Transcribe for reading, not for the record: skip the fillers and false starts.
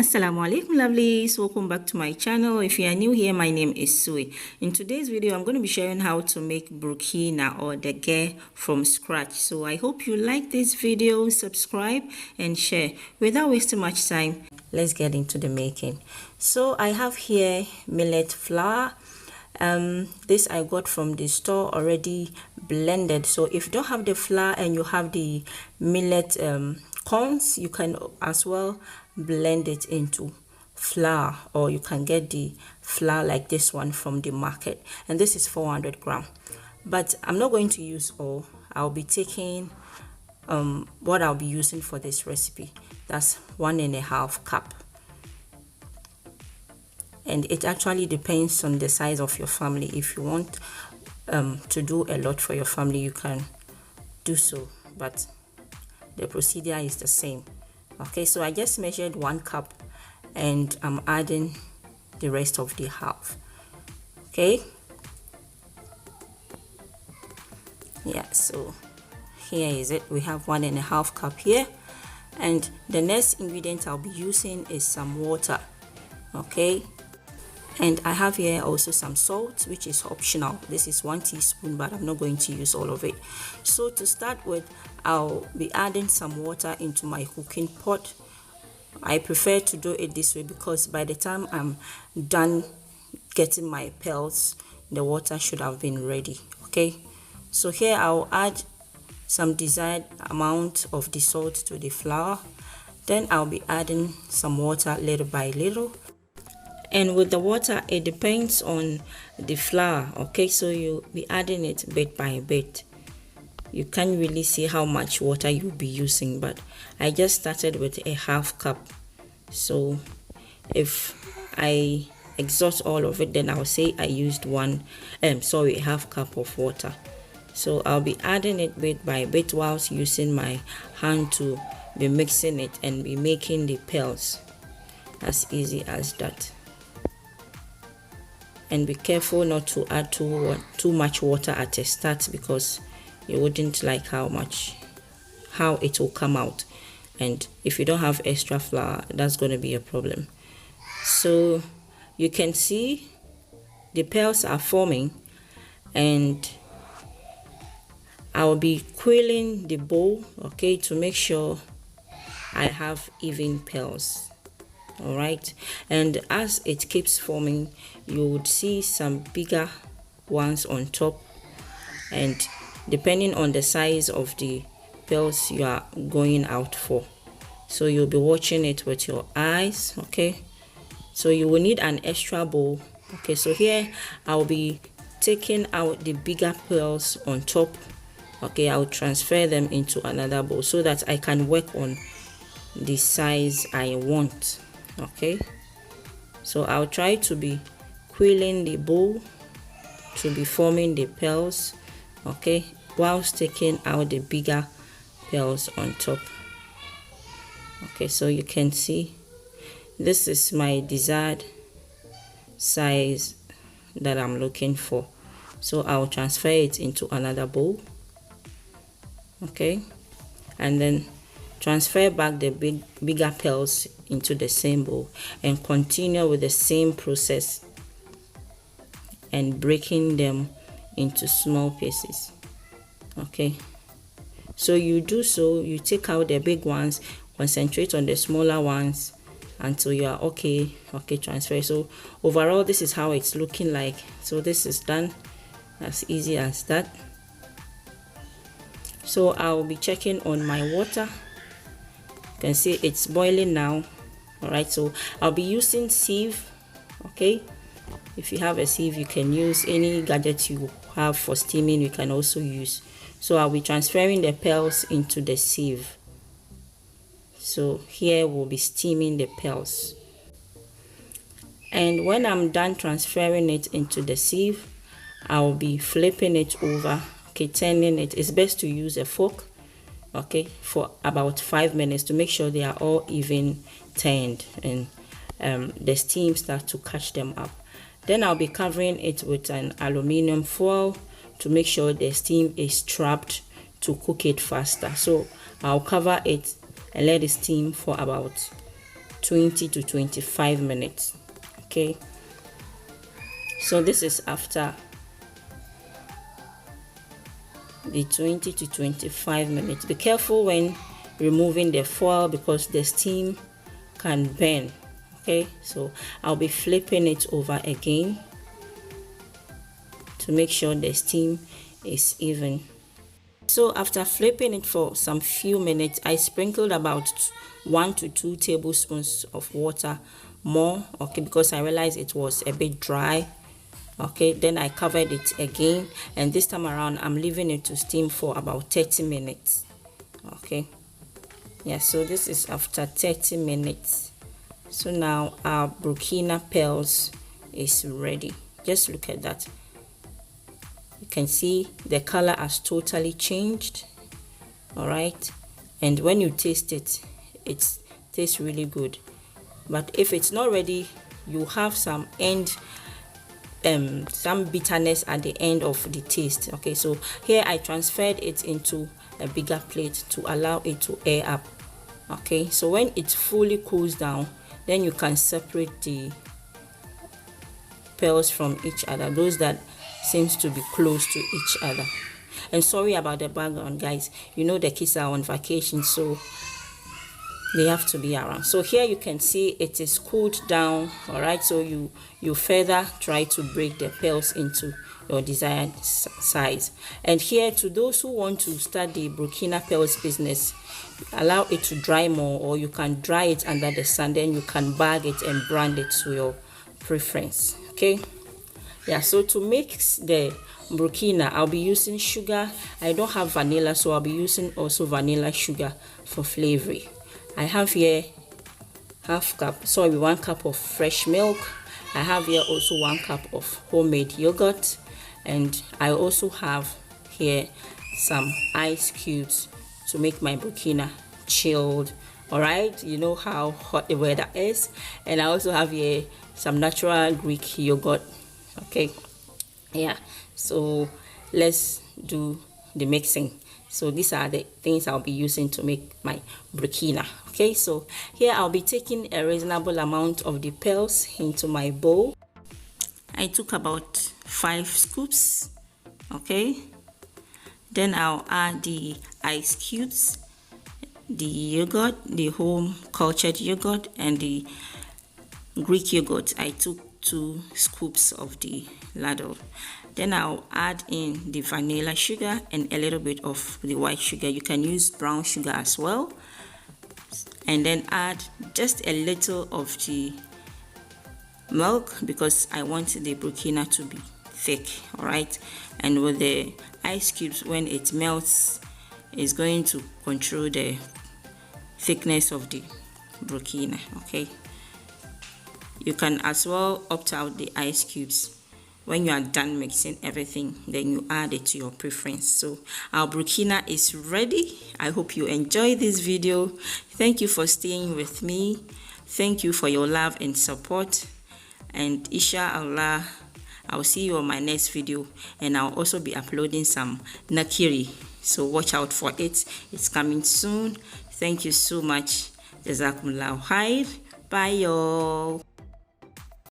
Assalamu alaikum lovelies, welcome back to my channel. If you are new here, my name is Sui. In today's video I'm going to be sharing how to make Burkina or Degue from scratch. So I hope you like this video, subscribe and share. Without wasting much time, let's get into the making. So I have here millet flour. This I got from the store already blended. So if you don't have the flour and you have the millet corns, you can as well blend it into flour, or you can get the flour like this one from the market, and this is 400 gram. But I'm not going to use all. I'll be taking what I'll be using for this recipe. That's 1.5 cup, and it actually depends on the size of your family. If you want to do a lot for your family, you can do so, but the procedure is the same. Okay, so I just measured 1 cup and I'm adding the rest of the half. Okay, yeah, so here is it. We have 1.5 cup here, and the next ingredient I'll be using is some water. Okay, and I have here also some salt, which is optional. This is 1 teaspoon, but I'm not going to use all of it. So to start with, I'll be adding some water into my cooking pot. I prefer to do it this way because by the time I'm done getting my pearls, the water should have been ready. Okay, so here I'll add some desired amount of the salt to the flour. Then I'll be adding some water little by little. And with the water, it depends on the flour. Okay, so you'll be adding it bit by bit. You can't really see how much water you'll be using, but I just started with 1/2 cup. So if I exhaust all of it, then I'll say I used 1/2 cup of water. So I'll be adding it bit by bit whilst using my hand to be mixing it and be making the pearls. As easy as that. And be careful not to add too much water at the start, because you wouldn't like how it will come out, and if you don't have extra flour, that's going to be a problem. So you can see the pearls are forming, and I'll be quilling the bowl, okay, to make sure I have even pearls. All right, and as it keeps forming, you would see some bigger ones on top, and depending on the size of the pearls you are going out for, so you'll be watching it with your eyes. Okay, so you will need an extra bowl. Okay, so here I'll be taking out the bigger pearls on top. Okay, I'll transfer them into another bowl so that I can work on the size I want. Okay, so I'll try to be quilling the bowl to be forming the pearls, okay, whilst taking out the bigger pearls on top. Okay, so you can see this is my desired size that I'm looking for, so I'll transfer it into another bowl. Okay, and then transfer back the bigger pearls into the same bowl and continue with the same process and breaking them into small pieces. Okay, so you take out the big ones, concentrate on the smaller ones until you are okay, transfer. So overall, this is how it's looking like. So this is done, as easy as that. So I'll be checking on my water. You can see it's boiling now. All right, so I'll be using sieve. Okay, if you have a sieve, you can use any gadget you have for steaming. You can also use. So I'll be transferring the pearls into the sieve. So here we'll be steaming the pearls, and when I'm done transferring it into the sieve, I'll be flipping it over. Okay, turning it. It's best to use a fork, okay, for about 5 minutes to make sure they are all even turned and the steam starts to catch them up. Then I'll be covering it with an aluminium foil to make sure the steam is trapped to cook it faster. So I'll cover it and let it steam for about 20 to 25 minutes. Okay, so this is after the 20 to 25 minutes. Be careful when removing the foil because the steam can burn. Okay, so I'll be flipping it over again to make sure the steam is even. So after flipping it for some few minutes, I sprinkled about 1 to 2 tablespoons of water more, okay, because I realized it was a bit dry. Okay, then I covered it again, and this time around I'm leaving it to steam for about 30 minutes. Okay, yeah, so this is after 30 minutes. So now our Burkina pearls is ready. Just look at that. You can see the color has totally changed. All right, and when you taste it, it tastes really good. But if it's not ready, you have some bitterness at the end of the taste. Okay, so here I transferred it into a bigger plate to allow it to air up. Okay, so when it fully cools down, then you can separate the pearls from each other, those that seems to be close to each other. And sorry about the background, guys, you know the kids are on vacation, so they have to be around. So here you can see it is cooled down. All right, so you further try to break the pearls into your desired size. And here, to those who want to start the Burkina pearls business, allow it to dry more, or you can dry it under the sun, then you can bag it and brand it to your preference. Okay, yeah, so to mix the Burkina, I'll be using sugar. I don't have vanilla, so I'll be using also vanilla sugar for flavoring. I have here 1 cup of fresh milk. I have here also 1 cup of homemade yogurt, and I also have here some ice cubes to make my Burkina chilled. All right, you know how hot the weather is. And I also have here some natural Greek yogurt. Okay, yeah, so let's do the mixing. So these are the things I'll be using to make my Burkina. Okay, so here I'll be taking a reasonable amount of the pearls into my bowl. I took about 5 scoops. Okay, then I'll add the ice cubes, the yogurt, the home cultured yogurt, and the Greek yogurt. I took 2 scoops of the ladle. Then I'll add in the vanilla sugar and a little bit of the white sugar. You can use brown sugar as well. And then add just a little of the milk because I want the Burkina to be thick. All right, and with the ice cubes, when it melts, it's going to control the thickness of the Burkina. Okay, you can as well opt out the ice cubes. When you are done mixing everything, then you add it to your preference. So our Burkina is ready. I hope you enjoy this video. Thank you for staying with me. Thank you for your love and support. And inshallah, I'll see you on my next video, and I'll also be uploading some nakiri, so watch out for it. It's coming soon. Thank you so much. Jazakumullahu khair. Bye y'all.